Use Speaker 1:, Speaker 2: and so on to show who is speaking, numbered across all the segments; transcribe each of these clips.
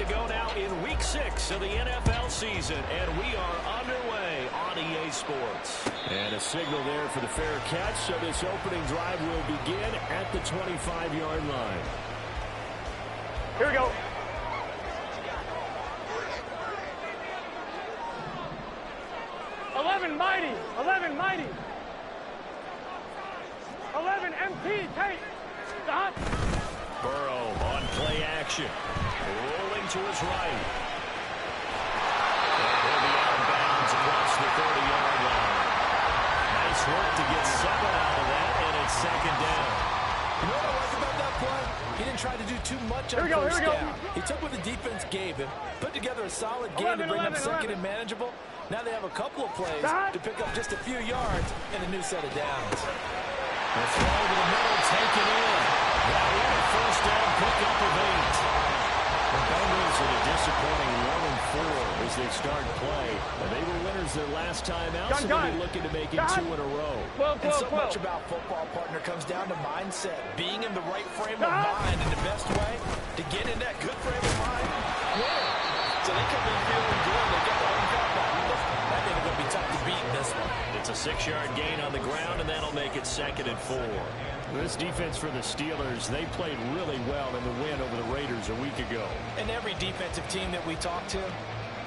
Speaker 1: to go now in Week 6 of the NFL season, and we are underway on EA Sports.
Speaker 2: And a signal there for the fair catch, so this opening drive will begin at the 25-yard line.
Speaker 3: Here we go. 11 mighty, 11 mighty. 11 MT, Tate. Stop.
Speaker 1: Burrow on play action. Rolling to his right. And he'll be out of bounds across the 30-yard line. Nice work to get 7 out of that, and it's second down.
Speaker 4: You know what I like about that play? He didn't try to do too much on first down. He took what the defense gave him, put together a solid game to bring up second and manageable. Now they have a couple of plays to pick up just a few yards and a new set of downs.
Speaker 1: The throw to the middle, taken in. That one a first down pickup of 8. The Bengals in a disappointing 1-4 as they start play. And they were winners their last time out, so they'll be looking to make it 2 in a row.
Speaker 4: And so much about football, partner, comes down to mindset. Being in the right frame of mind, and the best way to get in that good frame of mind, win. So they come in feeling good. They got the home crowd behind them. That means they're going to be tough to beat in this one.
Speaker 1: It's a 6-yard gain on the ground, and that'll make it 2nd and 4.
Speaker 2: This defense for the Steelers, they played really well in the win over the Raiders a week ago.
Speaker 4: And every defensive team that we talk to,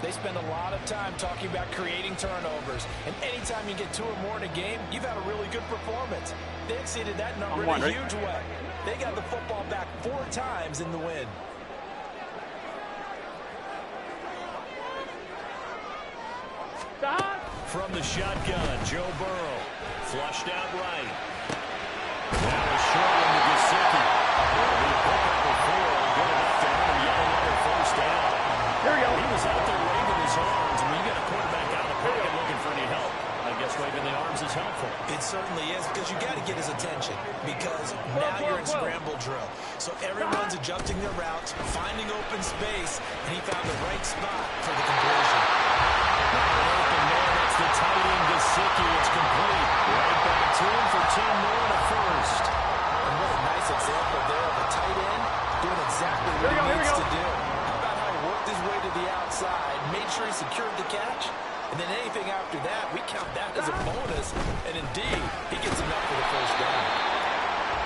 Speaker 4: they spend a lot of time talking about creating turnovers. And anytime you get 2 or more in a game, you've had a really good performance. They exceeded that number in a huge way. They got the football back 4 times in the win.
Speaker 1: From the shotgun, Joe Burrow. Flushed out right. Now a short one to Gesicki. Will be picked up with 4. Good enough to earn yet another first down.
Speaker 3: Here we go.
Speaker 1: He was out there waving his arms. I mean, you got a quarterback out of the pocket looking for any help. I guess waving the arms is helpful.
Speaker 4: It certainly is, because you got to get his attention, because now you're in scramble drill. So everyone's adjusting their routes, finding open space, and he found the right spot for the conversion.
Speaker 1: That's the tight end, Gesicki. It's complete. Right back to him for 10 more and a first.
Speaker 4: And what a nice example there of a tight end doing exactly what he needs to do. How about how he worked his way to the outside, made sure he secured the catch, and then anything after that, we count that as a bonus. And indeed, he gets enough for the first down.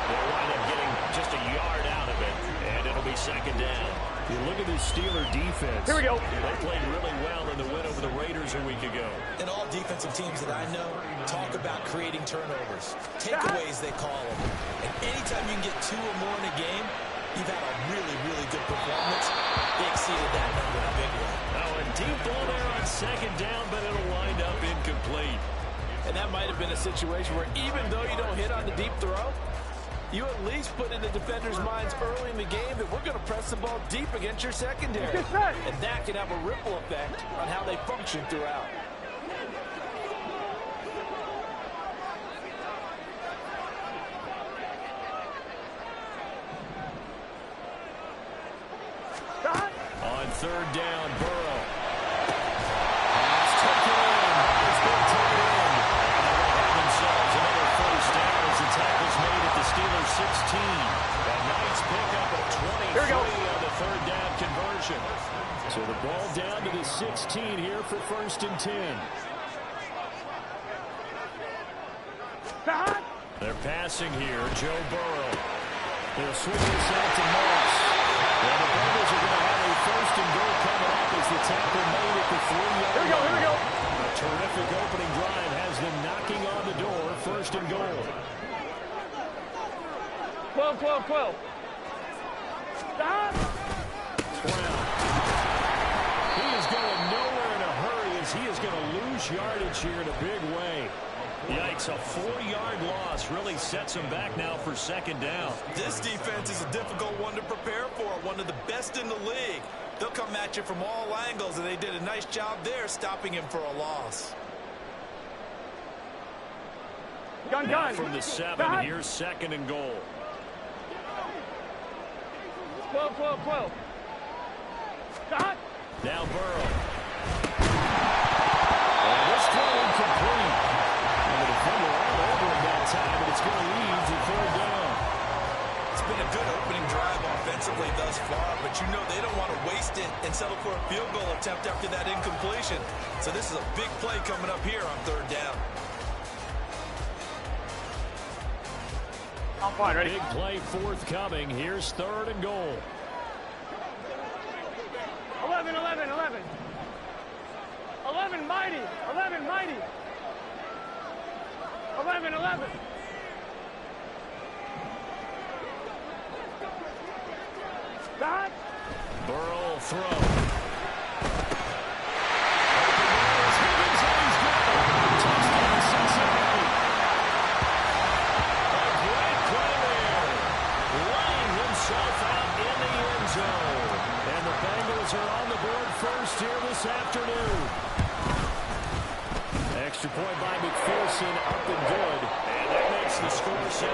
Speaker 1: They'll wind up getting just a yard out of it, and it'll be second down.
Speaker 2: You look at this Steeler defense.
Speaker 3: Here we go.
Speaker 1: They played really well in the win over the Raiders a week ago.
Speaker 4: And all defensive teams that I know talk about creating turnovers. Takeaways, they call them. And anytime you can get 2 or more in a game, you've had a really, really good performance. They exceeded that number in a big way.
Speaker 1: Oh, a deep ball there on second down, but it'll wind up incomplete.
Speaker 4: And that might have been a situation where even though you don't hit on the deep throw, you at least put in the defenders' minds early in the game that we're going to press the ball deep against your secondary. And that can have a ripple effect on how they function throughout.
Speaker 1: On 3rd down, Burrow. Pass taken in. It's been taken in. And they have themselves another first down as the tackle's made at the Steelers' 16. A nice pickup of 23 on the 3rd down conversion.
Speaker 2: So the ball down to the 16 here for 1st and 10.
Speaker 1: They're passing here, Joe Burrow.
Speaker 2: They'll swing this out to Moss.
Speaker 1: Well, the Bengals are going to have a 1st and goal coming up as the tackle made at the 3-yard line.
Speaker 3: Here we go.
Speaker 1: A terrific opening drive has them knocking on the door, 1st and goal.
Speaker 3: 12. Stop.
Speaker 1: Brown. He is going nowhere in a hurry as he is going to lose yardage here in a big way. Yikes, a 4-yard loss really sets him back now for 2nd down.
Speaker 4: This defense is a difficult one to prepare for, one of the best in the league. They'll come at you from all angles, and they did a nice job there stopping him for a loss.
Speaker 1: Now from the 7, here's 2nd and goal.
Speaker 3: 12. Stop.
Speaker 1: Now Burrow. And this throw incomplete. And the defender all over him that time, but it's going to lead to 3rd down. It's been a good opening drive offensively thus far, but you know they don't want to waste it
Speaker 4: settle for a field goal attempt after that incompletion. So this is a big play coming up here on third down.
Speaker 3: I'm fine, ready?
Speaker 2: Big play forthcoming. Here's third and goal.
Speaker 3: 11, 11, 11. 11 mighty, 11 mighty. 11, 11. Stop.
Speaker 2: Burrow will throw. Touchdown, Cincinnati. A great play there. Laying himself out in the end zone. And the Bengals are on the board first here this afternoon. Extra point by McPherson, up and good. And that makes the score 7-0.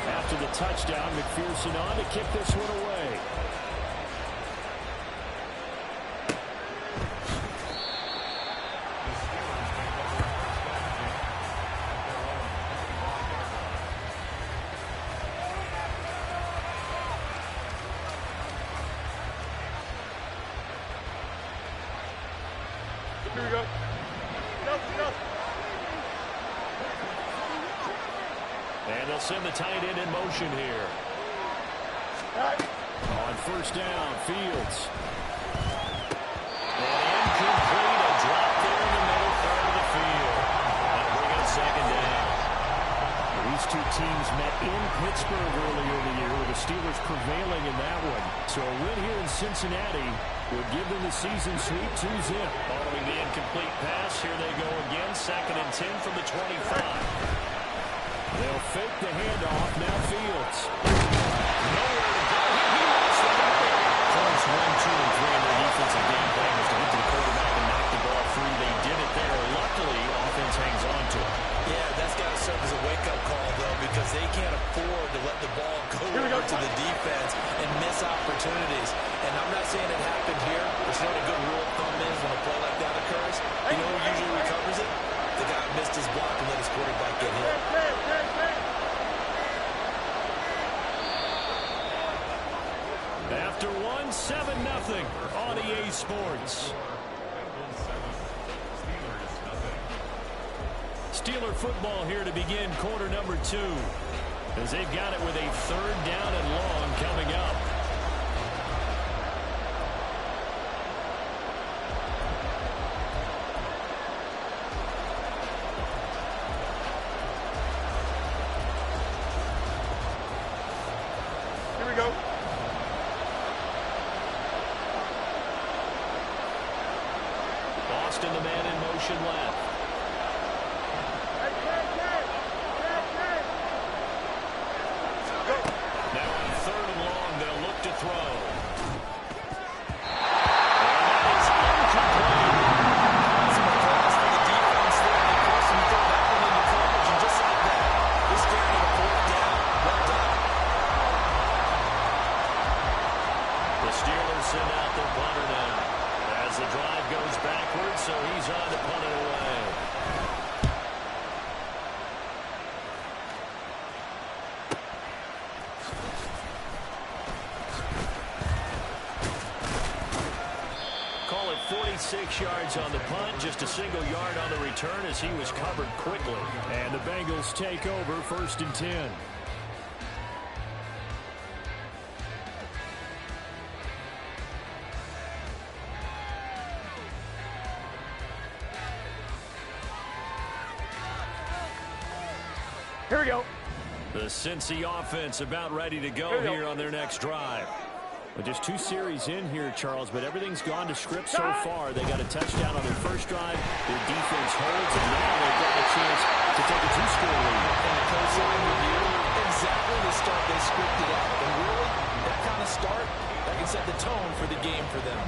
Speaker 2: After the touchdown, McPherson on to kick this one away.
Speaker 3: Here we go. Go.
Speaker 2: And they'll send the tight end in motion here. On first down, Fields. And incomplete, a drop there in the middle part of the field. That'll bring up second down. These two teams met in Pittsburgh earlier in the year, with the Steelers prevailing in that one. So a win here in Cincinnati would give them the season sweep 2-zip.
Speaker 1: Following the incomplete pass, here they go again. 2nd and 10 from the 25.
Speaker 2: They'll fake the handoff. Now Fields.
Speaker 1: Nowhere to go. He lost the ball. Points 1, 2, and 3 in their defensive game plan was to hit the quarterback and knock the ball free. They did it there. Luckily, offense hangs on to it.
Speaker 4: Yeah, that's got to serve as a wake-up call, though, because they can't afford to let the ball go over to the defense and miss opportunities. And I'm not saying it happened here. It's not a good rule of thumb is when a play like that occurs. You know who usually recovers it? The guy who missed his block and let his quarterback get hit.
Speaker 2: After one, 7-0 on EA Sports. Steeler football here to begin quarter number 2, as they've got it with a third down and long coming up.
Speaker 3: Here we go.
Speaker 2: Boston, the man in motion left.
Speaker 1: Now on 3rd and long, they'll look to throw. The Steelers send out their punter now. As the drive goes backwards, so he's on to punt it away. Call it 46 yards on the punt, just a single yard on the return as he was covered quickly.
Speaker 2: And the Bengals take over 1st and 10.
Speaker 3: Here we go.
Speaker 2: The Cincy offense about ready to go here on their next drive. Well, just 2 series in here, Charles, but everything's gone to script so far. They got a touchdown on their first drive. Their defense holds, and now they've got a chance to take a 2-score lead.
Speaker 4: And the coach line review, exactly the start they scripted out. And really, that kind of start, that can set the tone for the game for them.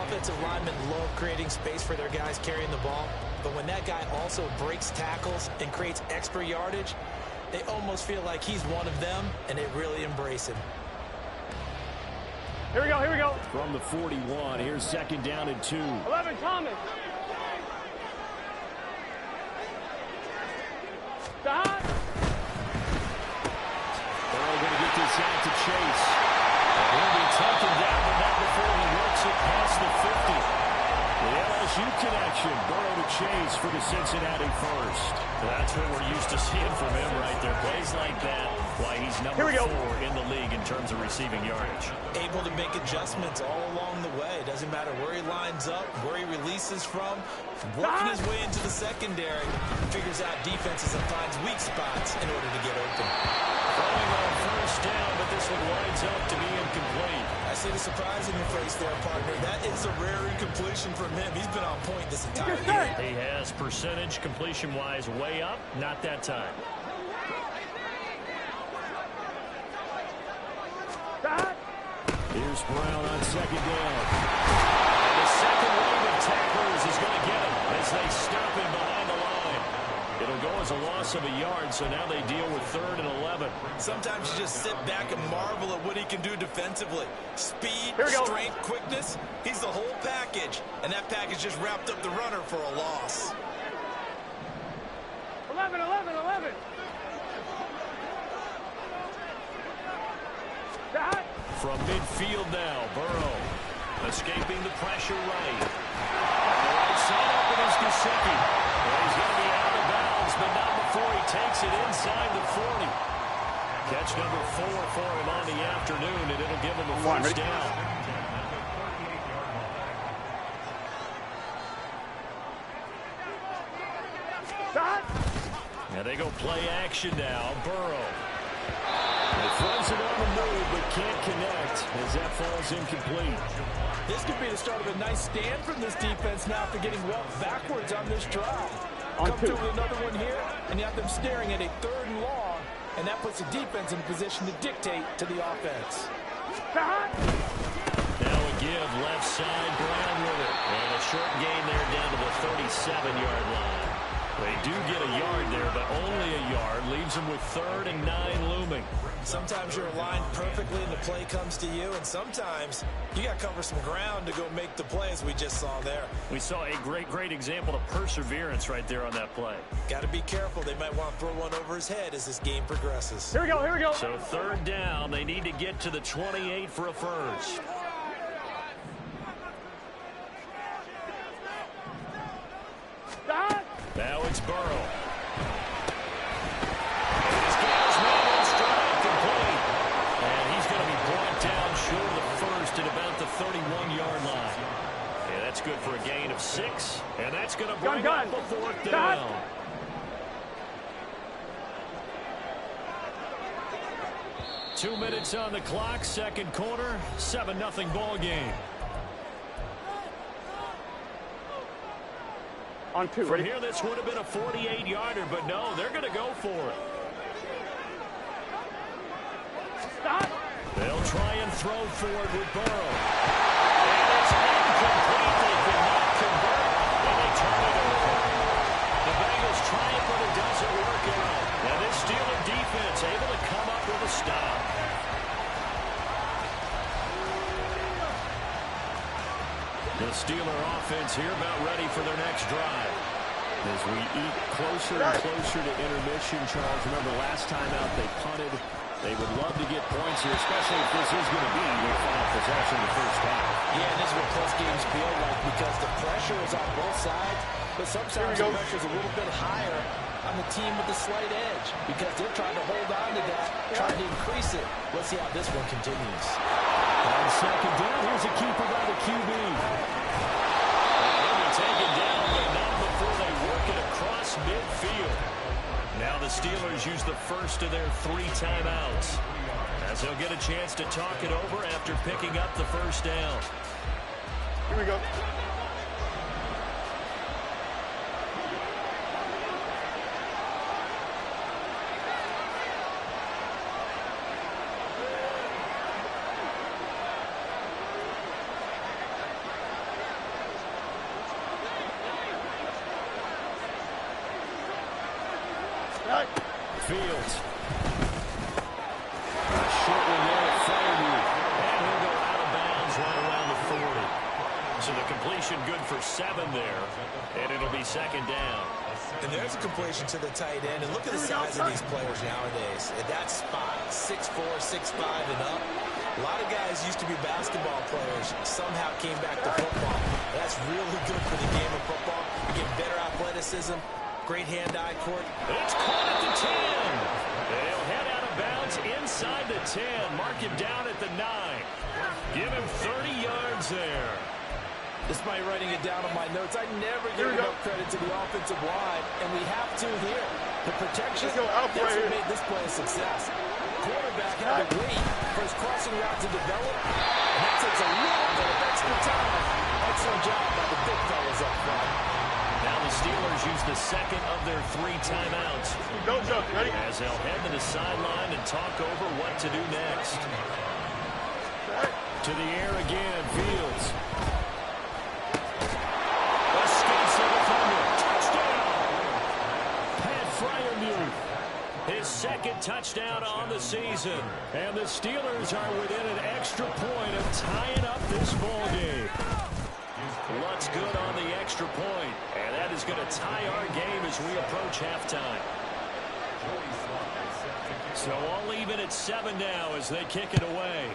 Speaker 4: Offensive linemen love creating space for their guys carrying the ball. But when that guy also breaks tackles and creates extra yardage, they almost feel like he's one of them, and they really embrace him.
Speaker 3: Here we go, here we go.
Speaker 2: From the 41, here's 2nd down and 2.
Speaker 3: 11, Thomas. Stop.
Speaker 2: Burrow going to get this out to Chase. And he'll be taken down, but not before he works it past the 50. The LSU connection, Burrow to Chase for the Cincinnati first. That's what we're used to seeing from him right there. Plays like that, why he's number 4 in the league in terms of receiving yardage.
Speaker 4: Able to make adjustments all along the way. Doesn't matter where he lines up, where he releases from. Working his way into the secondary. Figures out defenses and finds weak spots in order to get open.
Speaker 2: Throwing on first down, but this one winds up to be incomplete.
Speaker 4: I see the surprise in your face there, partner. That is a rare incompletion from him. He's been on point this entire year.
Speaker 2: He has percentage completion-wise way up. Not that time.
Speaker 3: Stop.
Speaker 2: Here's Brown on second down. And the second wave of tacklers is going to get him as they stop him behind the line. It'll go as a loss of a yard, so now they deal with 3rd and 11.
Speaker 4: Sometimes you just sit back and marvel at what he can do defensively. Speed, strength, quickness. He's the whole package. And that package just wrapped up the runner for a loss.
Speaker 3: 11, 11, 11. Stop.
Speaker 2: From midfield now, Burrow escaping the pressure right. On the right side up it is Gesicki. He's going to be out of bounds, but not before he takes it inside the 40. Catch number 4 for him on the afternoon, and it'll give him a first down.
Speaker 3: Stop.
Speaker 2: Now they go play action now. Burrow. He throws it on the move, but can't connect as that falls incomplete.
Speaker 4: This could be the start of a nice stand from this defense now after getting well backwards on this drive. Come through with another one here, and you have them staring at a 3rd and long, and that puts the defense in a position to dictate to the offense.
Speaker 3: Stop.
Speaker 2: Now a give, left side, Brown with it. And a short gain there down to the 37-yard line. They do get a yard there, but only a yard. Leaves them with 3rd and 9 looming.
Speaker 4: Sometimes you're aligned perfectly and the play comes to you, and sometimes you got to cover some ground to go make the play, as we just saw there.
Speaker 2: We saw a great example of perseverance right there on that play.
Speaker 4: Got to be careful. They might want to throw one over his head as this game progresses.
Speaker 3: Here we go, here we go.
Speaker 2: So 3rd down, they need to get to the 28 for a first.
Speaker 3: Stop.
Speaker 2: Now it's Burrow. He's got his man in stride, complete. And he's going to be brought down short of the first at about the 31-yard line. Yeah, that's good for a gain of 6. And that's going to bring up a 4th down. 2 minutes on the clock, second quarter, 7-0 ball game.
Speaker 3: On 2,
Speaker 2: From
Speaker 3: ready?
Speaker 2: here, this would have been a 48-yarder, but no, they're going to go for it.
Speaker 3: Stop.
Speaker 2: They'll try and throw forward with Burrow. And it's incomplete. They could not convert, and they turn it over. The Bengals try it, but it doesn't work out. Now this Steeler defense able to come up with a stop. The Steeler offense here about ready for their next drive. As we eat closer and closer to intermission, Charles, remember last time out they punted. They would love to get points here, especially if this is going to be their final possession in the first half.
Speaker 4: Yeah, and this is what close games feel like because the pressure is on both sides, but sometimes the pressure is a little bit higher on the team with the slight edge because they're trying to hold on to that, trying to increase it. Let's see how this one continues.
Speaker 2: On second down, here's a keeper by the QB. They'll be taken down, but not before they work it across midfield. Now the Steelers use the first of their 3 timeouts as they'll get a chance to talk it over after picking up the first down.
Speaker 3: Here we go.
Speaker 2: Fields. Short one there in front of you. And he'll go out of bounds right around the 40. So the completion good for 7 there. And it'll be second down.
Speaker 4: And there's a completion to the tight end. And look at the size of these players nowadays. At that spot, 6'4", 6'5", and up. A lot of guys used to be basketball players, somehow came back to football. That's really good for the game of football. You get better athleticism, great hand-eye court.
Speaker 2: It's caught at the 10. They'll head out of bounds inside the 10. Mark him down at the 9. Give him 30 yards there.
Speaker 4: Despite writing it down on my notes, I never give enough credit to the offensive line, and we have to here. The protection, that's what made this play a success. Quarterback had to wait for his crossing route to develop, and that takes a little bit of extra time. Excellent job by the big fellas up front.
Speaker 2: Now the Steelers use the second of their 3 timeouts.
Speaker 3: Go, Joe. Ready?
Speaker 2: As they'll head to the sideline and talk over what to do next. To the air again, Fields. Escapes the defender. Touchdown! Pat Fryermuth. His second touchdown on the season. And the Steelers are within an extra point of tying up this ball game. Lutz good on the extra point. And that is going to tie our game as we approach halftime. So all even at 7 now as they kick it away.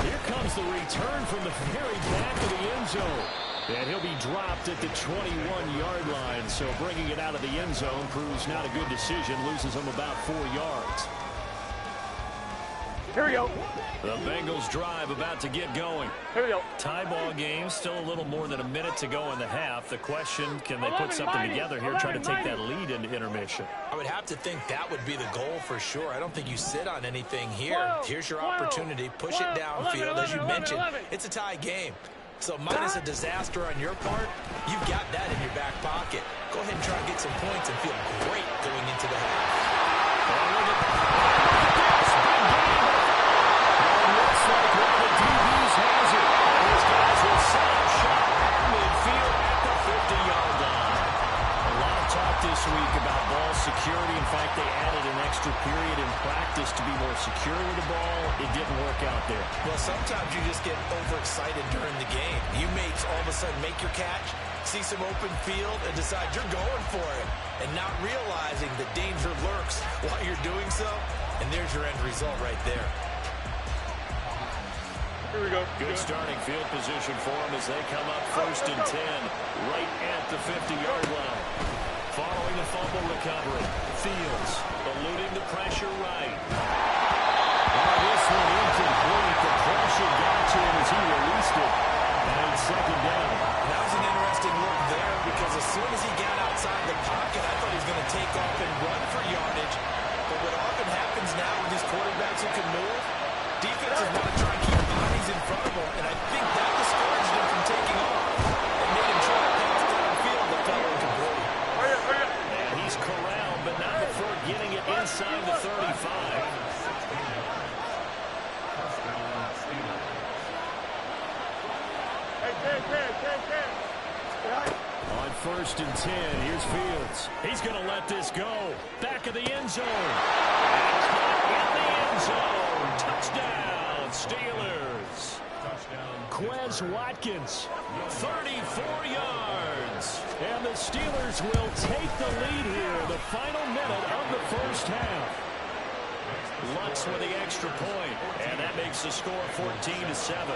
Speaker 2: Here comes the return from the very back of the end zone. And he'll be dropped at the 21-yard line. So bringing it out of the end zone proves not a good decision. Loses him about 4 yards.
Speaker 3: Here we go.
Speaker 2: The Bengals drive about to get going.
Speaker 3: Here we go.
Speaker 2: Tie ball game, still a little more than a minute to go in the half. The question, can they put something together here, try to take that lead into intermission?
Speaker 4: I would have to think that would be the goal for sure. I don't think you sit on anything here. Here's your opportunity. Push it downfield. As you mentioned, it's a tie game. So minus a disaster on your part, you've got that in your back pocket. Go ahead and try to get some points and feel great going into the half.
Speaker 2: Looks like one of the DBs has it. These guys will set up shop at midfield at the 50-yard line. A lot of talk this week about ball security. In fact, they added an extra period in practice to be more secure with the ball. It didn't work out there.
Speaker 4: Well, sometimes you just get overexcited during the game. You may all of a sudden make your catch, see some open field, and decide you're going for it, and not realizing the danger lurks while you're doing so. And there's your end result right there.
Speaker 3: Here we go.
Speaker 2: Good starting field position for them as they come up 1st and 10, right at the 50-yard line. Following the fumble recovery, Fields eluding the pressure right. This one incomplete. The pressure got to him as he released it. And it's 2nd down.
Speaker 4: That was an interesting look there because as soon as he got outside the pocket, I thought he was going to take off and run for yardage. But what often happens now with these quarterbacks who can move, defenses want to try and keep bodies in front of them, and I think that discouraged him from taking off and made him try to pass downfield that fell incomplete.
Speaker 2: And he's corralled, but not before getting it inside the 35. On 1st and 10, here's Fields. He's going to let this go. Back of the end zone. And caught in the end zone. Touchdown, Steelers. Quez Watkins, 34 yards. And the Steelers will take the lead here, the final minute of the 1st half. Lutz with the extra point, and that makes the score 14-7.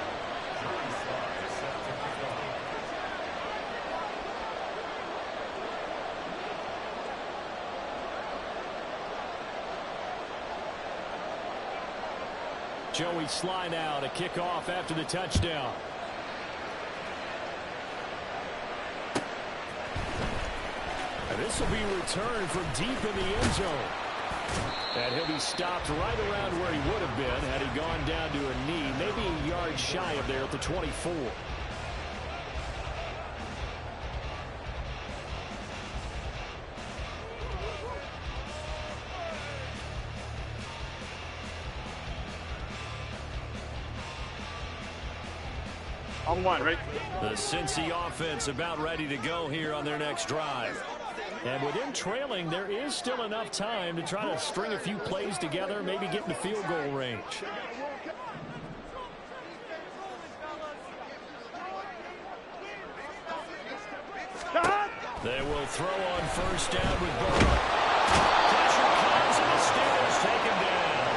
Speaker 2: Joey Sly now to kick off after the touchdown. And this will be returned from deep in the end zone. And he'll be stopped right around where he would have been had he gone down to a knee, maybe a yard shy of there at the 24.
Speaker 3: On 1, right?
Speaker 2: The Cincy offense about ready to go here on their next drive. And with him trailing, there is still enough time to try to string a few plays together, maybe get into field goal range. They will throw on first down with Burrow. Pressure comes, and the Steelers take him down.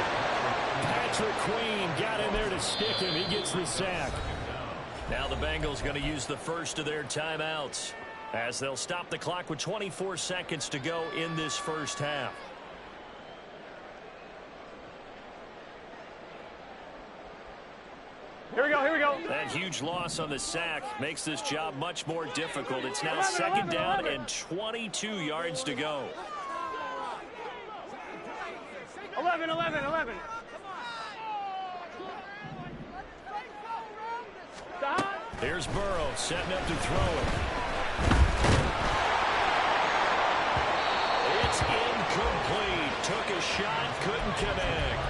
Speaker 2: Patrick Queen got in there to stick him. He gets the sack. Now the Bengals going to use the first of their timeouts as they'll stop the clock with 24 seconds to go in this first half.
Speaker 3: Here we go, here we go.
Speaker 2: That huge loss on the sack makes this job much more difficult. It's now second down and 22 yards to go.
Speaker 3: 11.
Speaker 2: Here's Burrow setting up to throw it. It's incomplete. Took a shot, couldn't connect.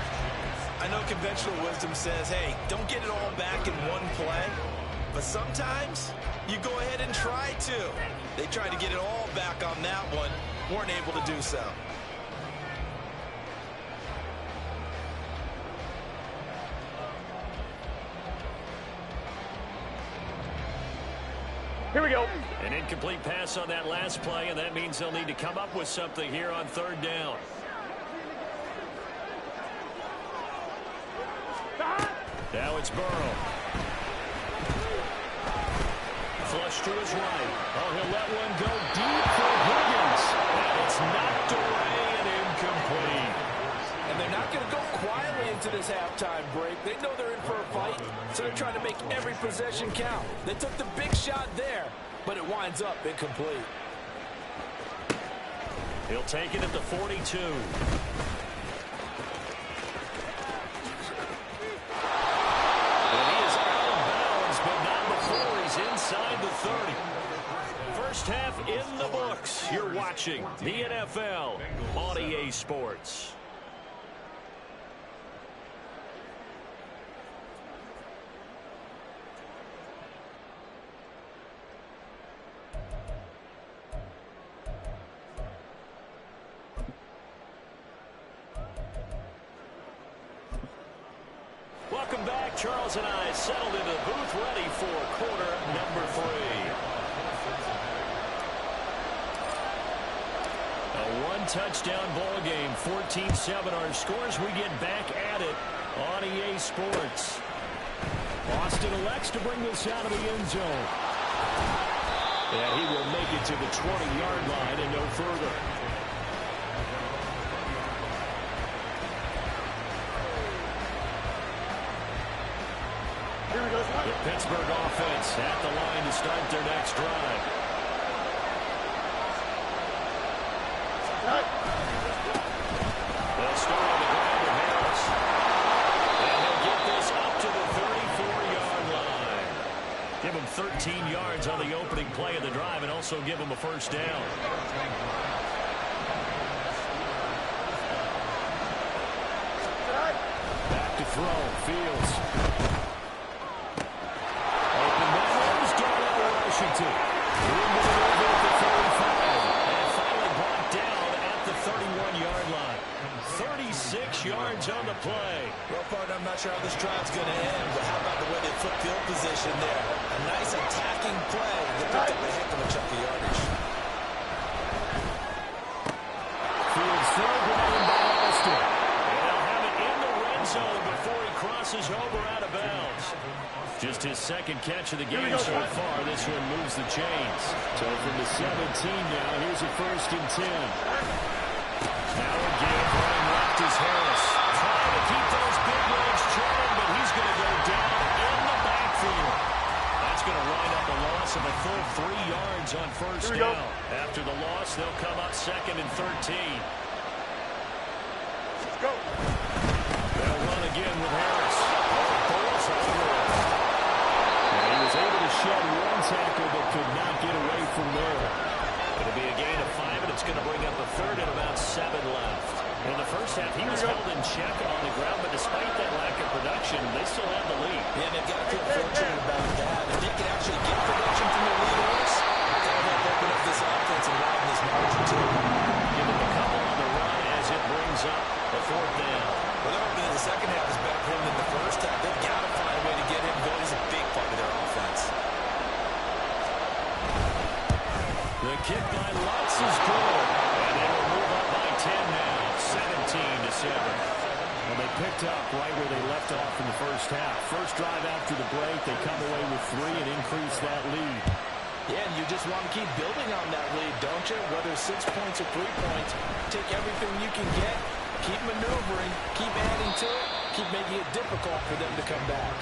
Speaker 4: I know conventional wisdom says, hey, don't get it all back in one play. But sometimes you go ahead and try to. They tried to get it all back on that one. Weren't able to do so.
Speaker 3: Here we go.
Speaker 2: An incomplete pass on that last play, and that means they'll need to come up with something here on third down. Now it's Burrow. Flush to his right. Oh, he'll let one go deep for Higgins. And it's knocked away and incomplete.
Speaker 4: And they're not going to go quietly into this halftime break. They know they're in for a fight, so they're trying to make every possession count. They took the big shot there, but it winds up incomplete.
Speaker 2: He'll take it at the 42. Inside the 30. First half in the books. You're watching the NFL on EA Sports. Welcome back. Charles and I settled into the booth ready for quarter number 3. A one-touchdown ball game, 14-7 our scores. We get back at it on EA Sports. Austin elects to bring this out of the end zone. And he will make it to the 20-yard line and no further. The Pittsburgh offense at the line to start their next drive. They'll start on the ground with Harris. And they'll get this up to the 34-yard line. Give them 13 yards on the opening play of the drive and also give them a first down. Back to throw. Fields. Washington. Over at the 35. And finally brought down at the 31-yard line. 36 yards on the play.
Speaker 4: Well, partner, I'm not sure how this drive's going to end, but how about the way they flip field position there? A nice attacking play that picked up a heck of a chunk of yardage.
Speaker 2: Fields thrown in by Austin. And they'll have it in the red zone before he crosses over out of bounds. Just his second catch of the game so far. This one moves the chains. So from the 17 now, here's a 1st and 10. Now again, running left is Harris. Trying to keep those big legs churning, but he's going to go down in the backfield. That's going to wind up a loss of a full 3 yards on first down. After the loss, they'll come up 2nd and 13.
Speaker 3: Go.
Speaker 2: They'll run again with Harris. Able to shed one tackle but could not get away from there. It'll be a gain of 5, and it's going to bring up a 3rd and about 7 left. In the first half, he was held in check on the ground, but despite that lack of production, they still have the lead.
Speaker 4: Yeah, they've got to feel fortunate about that. If they can actually get production from the leaders, that'll help open up this offense and widen this margin too.
Speaker 2: Give him a couple on the run as it brings up a 4th down.
Speaker 4: Well, they're hoping that the second half is better for him than the first half. They've got to find a way to get him going. He's a big part of their offense.
Speaker 2: The kick by Lutz is good. And they will move up by 10 now, 17-7. Well, they picked up right where they left off in the first half. First drive after the break, they come away with 3 and increase that lead.
Speaker 4: Yeah, and you just want to keep building on that lead, don't you? Whether 6 points or 3 points, take everything you can get, keep maneuvering, keep adding to it, keep making it difficult for them to come back.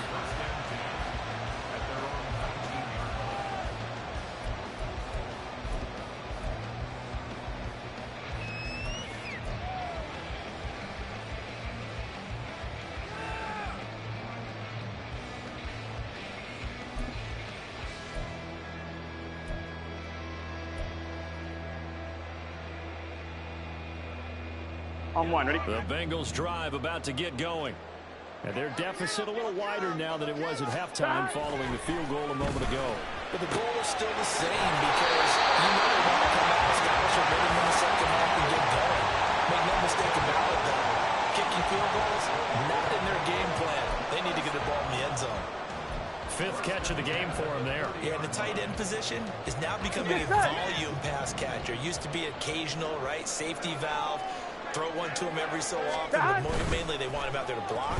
Speaker 3: On one, ready?
Speaker 2: The Bengals drive about to get going. And their deficit a little wider now than it was at halftime following the field goal a moment ago.
Speaker 4: But the goal is still the same because you know they want to come out establish a rhythm in the second half and get going. Make no mistake about it, though. Kicking field goals, not in their game plan. They need to get the ball in the end zone.
Speaker 2: 5th catch of the game for him there.
Speaker 4: Yeah, and the tight end position is now becoming a volume pass catcher. Used to be occasional, right? Safety valve. Throw one to him every so often, but mainly they want him out there to block.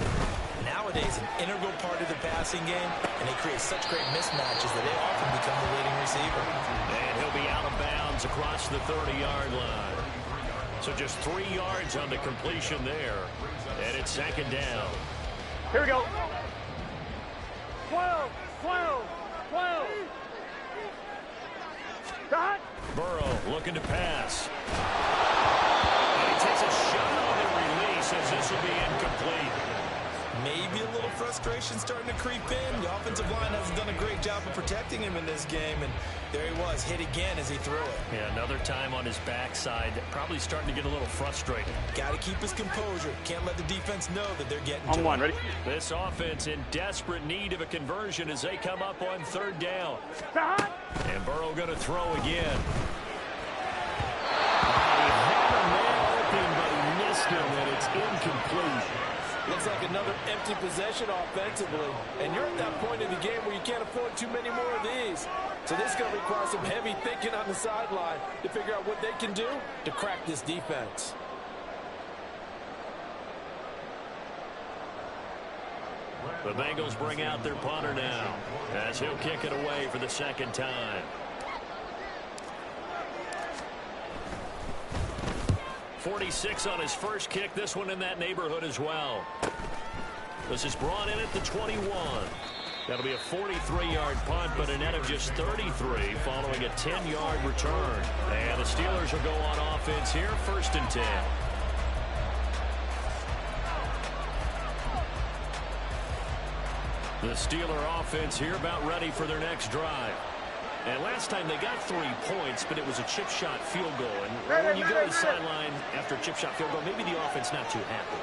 Speaker 4: Nowadays, an integral part of the passing game, and they create such great mismatches that they often become the leading receiver.
Speaker 2: And he'll be out of bounds across the 30-yard line. So just 3 yards on the completion there, and it's 2nd down.
Speaker 3: Here we go. 12, 12, 12. Dot.
Speaker 2: Burrow looking to pass. Takes a shot on the release as this will be incomplete.
Speaker 4: Maybe a little frustration starting to creep in. The offensive line hasn't done a great job of protecting him in this game, and there he was, hit again as he threw it.
Speaker 2: Yeah, another time on his backside, probably starting to get a little frustrated.
Speaker 4: Got to keep his composure. Can't let the defense know that they're getting to
Speaker 3: him. On one, ready?
Speaker 2: This offense in desperate need of a conversion as they come up on 3rd down. And Burrow going to throw again. And it's incomplete.
Speaker 4: Looks like another empty possession offensively. And you're at that point in the game where you can't afford too many more of these. So this is going to require some heavy thinking on the sideline to figure out what they can do to crack this defense.
Speaker 2: The Bengals bring out their punter now as he'll kick it away for the 2nd time. 46 on his first kick. This one in that neighborhood as well. This is brought in at the 21. That'll be a 43-yard punt, but a net of just 33 following a 10-yard return. And the Steelers will go on offense here, 1st and 10. The Steeler offense here about ready for their next drive. And last time they got 3 points, but it was a chip shot field goal. And when you go to the sideline after a chip shot field goal, maybe the offense not too happy.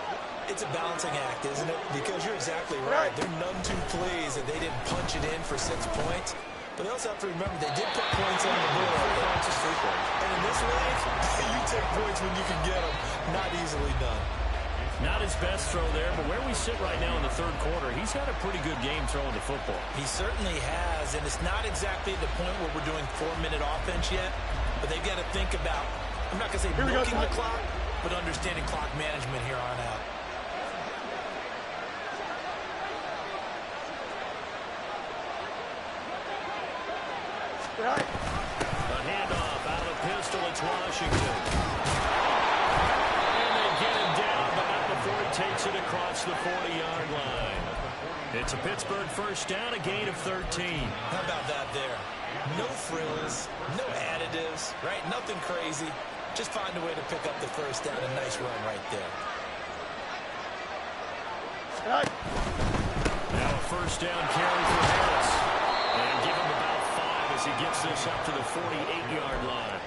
Speaker 4: It's a balancing act, isn't it? Because you're exactly right. They're none too pleased that they didn't punch it in for 6 points. But they also have to remember they did put points on the board. And in this league, you take points when you can get them. Not easily done.
Speaker 2: Not his best throw there, but where we sit right now in the 3rd quarter, he's had a pretty good game throwing the football.
Speaker 4: He certainly has, and it's not exactly the point where we're doing 4-minute offense yet, but they've got to think about, I'm not going to say milking the clock, but understanding clock management here on out.
Speaker 2: A handoff out of the pistol, it's Washington. Before he takes it across the 40-yard line. It's a Pittsburgh 1st down, a gain of 13.
Speaker 4: How about that there? No frills, no additives, right? Nothing crazy. Just find a way to pick up the 1st down. A nice run right there.
Speaker 2: Now a 1st down carry for Harris. And give him about 5 as he gets this up to the 48-yard line.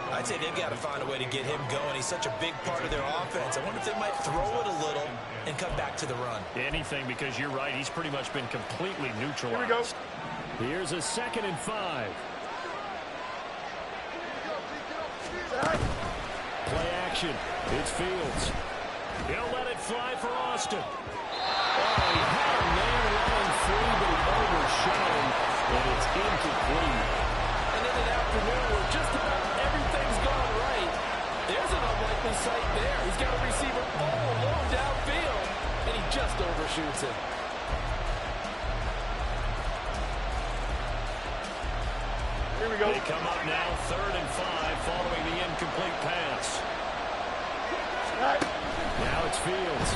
Speaker 4: I'd say they've got to find a way to get him going. He's such a big part of their offense. I wonder if they might throw it a little and come back to the run.
Speaker 2: Anything, because you're right. He's pretty much been completely neutralized.
Speaker 3: Here we go.
Speaker 2: Here's a 2nd and 5. Play action. It's Fields. He'll let it fly for Austin. Oh, he had a man running free, but he overshot him, and it's incomplete.
Speaker 4: And it an afternoon where just about everything's gone right. There's an unlikely sight there. He's got a receiver all alone downfield, and he just overshoots it.
Speaker 3: Here we go.
Speaker 2: They come up now 3rd and 5 following the incomplete pass. Now it's Fields.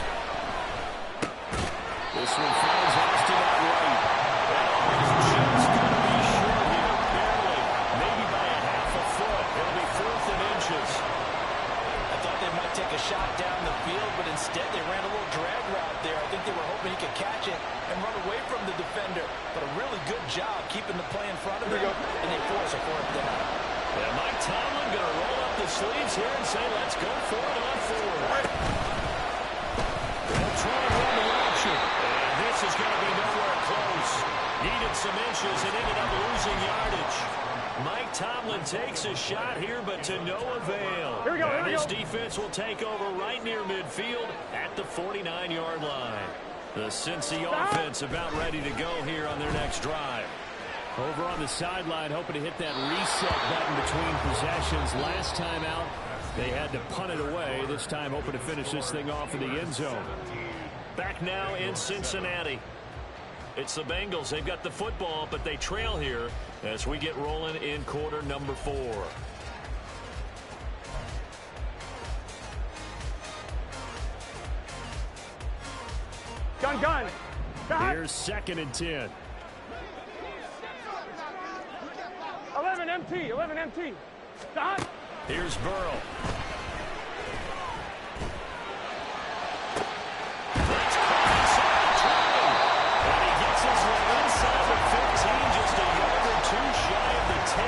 Speaker 2: This one finds Austin at right. That is just going to be short here, barely. Maybe by a half a foot. It'll be 4th and inches.
Speaker 4: I thought they might take a shot down the field, but instead they ran a little drag route there. I think they were hoping he could catch it and run away from the defender. But a really good job keeping the play in front of him, and they force a 4th down.
Speaker 2: Yeah, Mike Tomlin going to roll up the sleeves here and say, let's go for it on 4th. They'll try and run the option. And this is going to be nowhere close. Needed some inches and ended up losing yardage. Mike Tomlin takes a shot here, but to no avail.
Speaker 3: Here we go, here we
Speaker 2: This
Speaker 3: go.
Speaker 2: defense will take over right near midfield at the 49-yard line. The Cincy offense about ready to go here on their next drive. Over on the sideline, hoping to hit that reset button between possessions. Last time out, they had to punt it away. This time, hoping to finish this thing off in the end zone. Back now in Cincinnati. It's the Bengals. They've got the football, but they trail here as we get rolling in quarter number 4.
Speaker 3: Gun.
Speaker 2: Here's 2nd and 10.
Speaker 3: 11 MT. Dot.
Speaker 2: Here's Burrow. That's caught inside the 20. And he gets his way inside the 15, just a yard or 2 shy of the 10.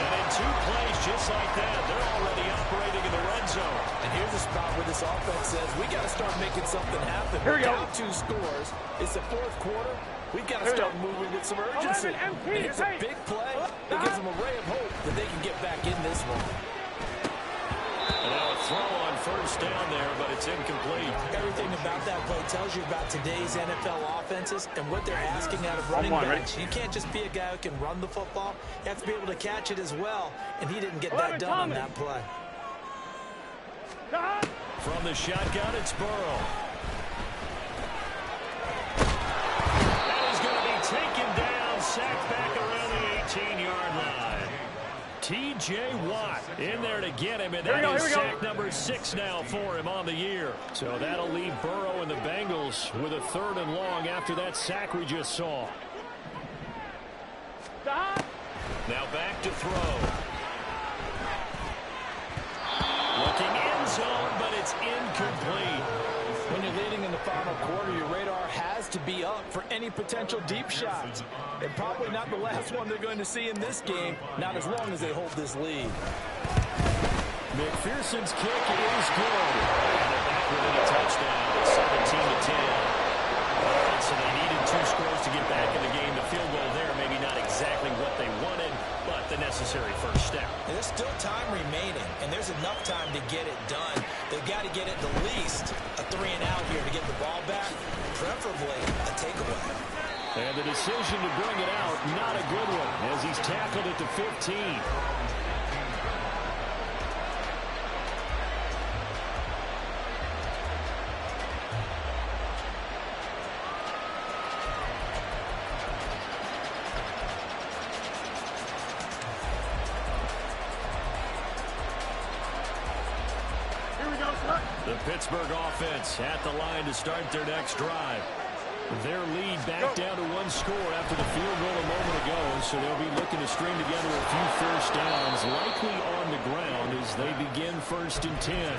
Speaker 2: And in 2 plays just like that, they're already operating in the red zone.
Speaker 4: And here's a spot where this offense says, we got to start making something happen.
Speaker 3: Here we go.
Speaker 4: Down 2 scores. It's the 4th quarter. We've got to start moving with some urgency.
Speaker 3: 11 MP,
Speaker 4: And here's a big play that gives them a ray of hope that they can get back in this one.
Speaker 2: And now a throw on 1st down there, but it's incomplete.
Speaker 4: Everything about that play tells you about today's NFL offenses and what they're asking out of running backs. You can't just be a guy who can run the football. You have to be able to catch it as well, and he didn't get that done on that play.
Speaker 2: From the shotgun, it's Burrow. Taken down, sacked back around the 18-yard line. T.J. Watt in there to get him, and that is sack number 6 now for him on the year. So that'll leave Burrow and the Bengals with a 3rd and long after that sack we just saw. Now back to throw. Looking end zone, but it's incomplete.
Speaker 4: When you're leading in the final quarter, your radar has to be up for any potential deep shots. And probably not the last one they're going to see in this game, not as long as they hold this lead.
Speaker 2: McPherson's kick is good. And they're back within a touchdown. It's 17-10. All right, so they needed 2 scores to get back in the game. The field goal there, maybe not exactly what they wanted, but the necessary first step.
Speaker 4: And there's still time remaining, and there's enough time to get it done. They've got to get at the least a 3-and-out here to get the ball back, preferably a takeaway.
Speaker 2: And the decision to bring it out, not a good one, as he's tackled at the 15. The Pittsburgh offense at the line to start their next drive. Their lead back down to 1 score after the field goal a moment ago, so they'll be looking to string together a few first downs, likely on the ground as they begin 1st and 10.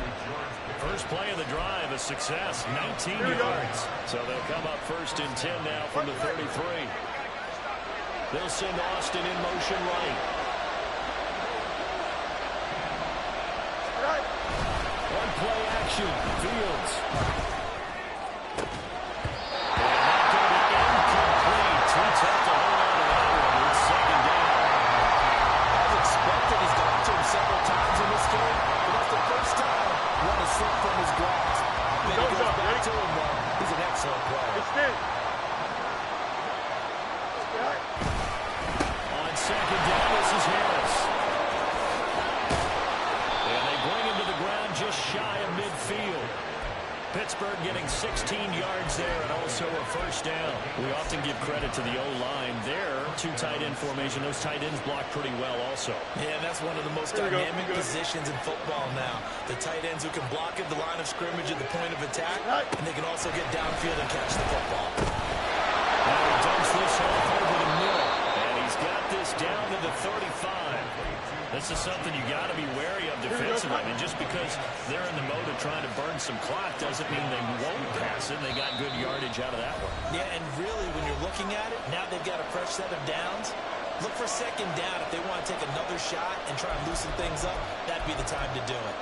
Speaker 2: First play of the drive, a success, 19 yards. So they'll come up 1st and 10 now from the 33. They'll send Austin in motion right. One play action, Fields. And that's going to be incomplete. Too tough to hold on to that one. It's 2nd down.
Speaker 4: As expected, he's gone to him several times in this game, but that's the first time one has slipped from his grasp. Then he goes back to him, though. He's an excellent player.
Speaker 2: On 2nd down, this is Harris. Pittsburgh getting 16 yards there and also a first down. We often give credit to the O-line there. Two tight end formation. Those tight ends block pretty well also.
Speaker 4: Yeah, and that's one of the most dynamic positions in football now. The tight ends who can block at the line of scrimmage at the point of attack, and they can also get downfield and catch the football.
Speaker 2: Now he dumps this off over the middle, and he's got this down to the 35. This is something you got to be wary of defensively. I mean, just because they're in the mode of trying to burn some clock doesn't mean they won't pass it. They got good yardage out of that one.
Speaker 4: Yeah, and really, when you're looking at it, now they've got a fresh set of downs. Look for second down if they want to take another shot and try and loosen things up. That'd be the time to do it.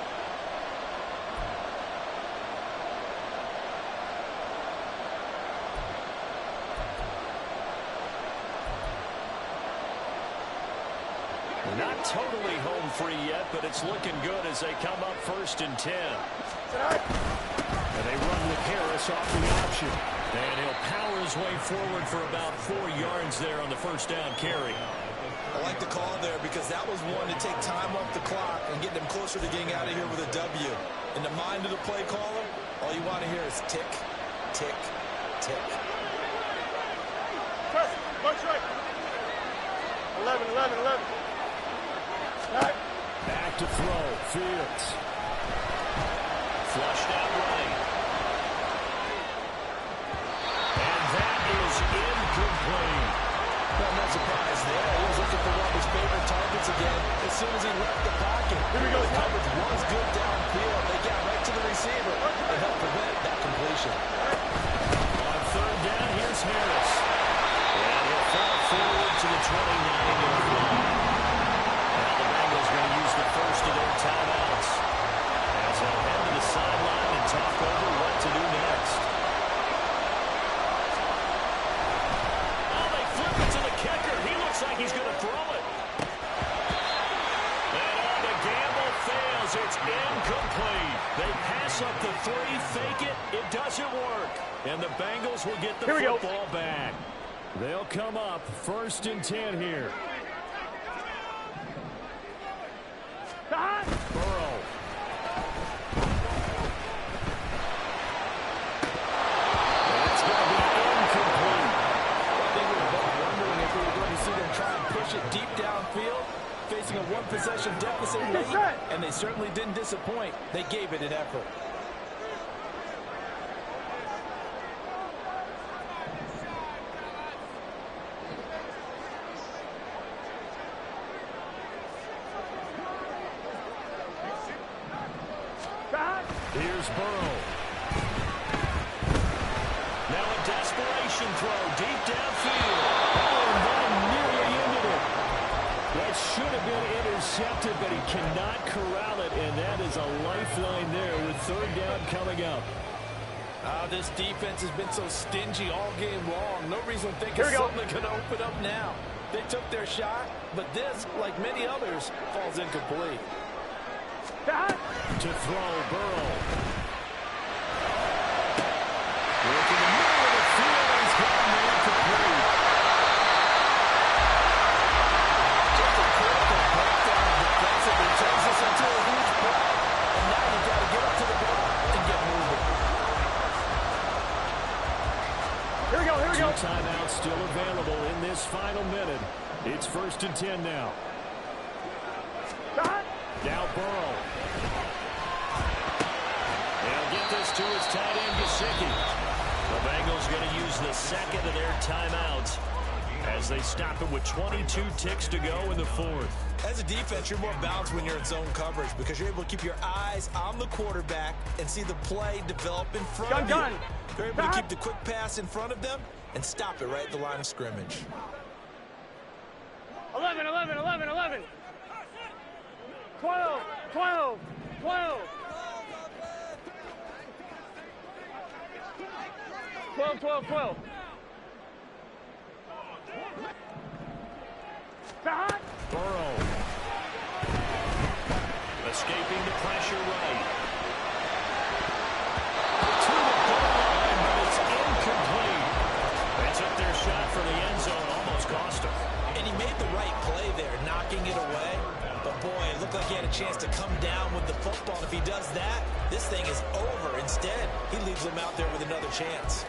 Speaker 2: Not totally home free yet, but it's looking good as they come up 1st and 10. And they run with Harris off the option. And he'll power his way forward for about 4 yards there on the first down carry.
Speaker 4: I like the call there because that was one to take time off the clock and get them closer to getting out of here with a W. In the mind of the play caller, all you want to hear is tick, tick, tick.
Speaker 3: March right. 11, 11, 11.
Speaker 2: Back to throw. Fields. Flushed out right. And that is incomplete.
Speaker 4: Well, no surprise there. He was looking for one of his favorite targets again as soon as he left the pocket.
Speaker 3: Here we go.
Speaker 4: The coverage was good downfield. They got right to the receiver and helped prevent that completion.
Speaker 2: On 3rd down, here's Harris. And he'll fall forward to the 29-yard line. Going to use the first of their timeouts as they'll head to the sideline and talk over what to do next. Oh, they flip it to the kicker. He looks like he's going to throw it. And the gamble fails. It's incomplete. They pass up the 3, fake it. It doesn't work. And the Bengals will get the football back. They'll come up 1st and 10 here. Burrow. It's going to be incomplete.
Speaker 4: I think we were both wondering if we were going to see them try and push it deep downfield, facing a one-possession deficit late, and they certainly didn't disappoint. They gave it an effort.
Speaker 2: Here's Burrow. Now a desperation throw deep downfield. Oh, and that nearly ended it. That should have been intercepted, but he cannot corral it, and that is a lifeline there with 3rd down coming up.
Speaker 4: This defense has been so stingy all game long. No reason to think it's suddenly going to open up now. They took their shot, but this, like many others, falls incomplete.
Speaker 2: To throw, Burrow. Working the middle of the field, he's got a man complete.
Speaker 4: Just a critical breakdown defensively turns this into a huge play. And now you've got to get up to the ball and get moving.
Speaker 3: Here we go, here we go.
Speaker 2: 2 timeouts still available in this final minute. It's 1st and 10 now. Now Burrow. They'll get this to his tight end, Gesicki. The Bengals going to use the 2nd of their timeouts as they stop it with 22 ticks to go in the 4th.
Speaker 4: As a defense, you're more balanced when you're in zone coverage because you're able to keep your eyes on the quarterback and see the play develop in front of you. You're able to keep the quick pass in front of them and stop it right at the line of scrimmage.
Speaker 3: 11, 11, 11, 11. 12, 12, 12. 12, 12, 12.
Speaker 2: Burrow. Escaping the pressure right. To the goal line, but it's incomplete. They took their shot for the end zone, almost cost them.
Speaker 4: And he made the right play there, knocking it away. But boy, it looked like he had a chance to come down with the football. If he does that, this thing is is over. Instead, he leaves them out there with another chance.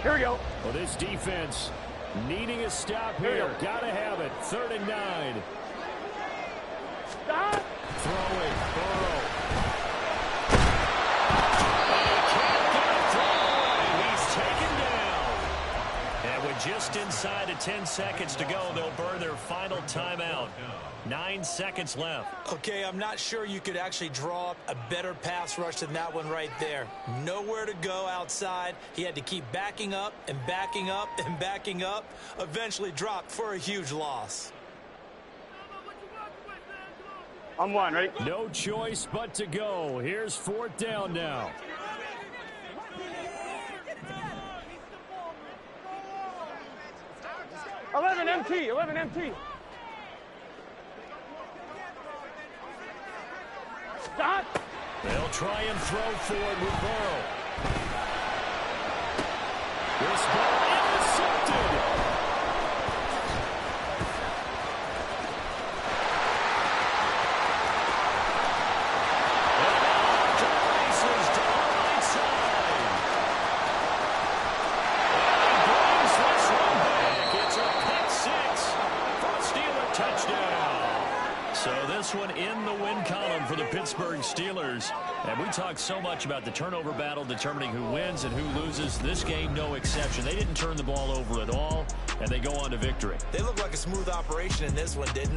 Speaker 3: Here we go.
Speaker 2: Well, this defense needing a stop here. Got to have it. 3rd and 9.
Speaker 3: Stop.
Speaker 2: Throwing. Burrow. He's taken down. And with just inside of 10 seconds to go, they'll burn their final timeout. 9 seconds left.
Speaker 4: Okay, I'm not sure you could actually draw up a better pass rush than that one right there. Nowhere to go outside. He had to keep backing up and backing up and backing up. Eventually dropped for a huge loss.
Speaker 3: I'm one, ready?
Speaker 2: No choice but to go. Here's 4th down now.
Speaker 3: Eleven MT. Stop.
Speaker 2: They'll try and throw forward with Burrow. This ball intercepted. Races down the right side. And he brings this one back. It's a pick 6 for a Steeler touchdown. So this one in the win column for the Pittsburgh Steelers. And we talk so much about the turnover battle determining who wins and who loses. This game, no exception. They didn't turn the ball over at all, and they go on to victory.
Speaker 4: They look like a smooth operation in this one, didn't they?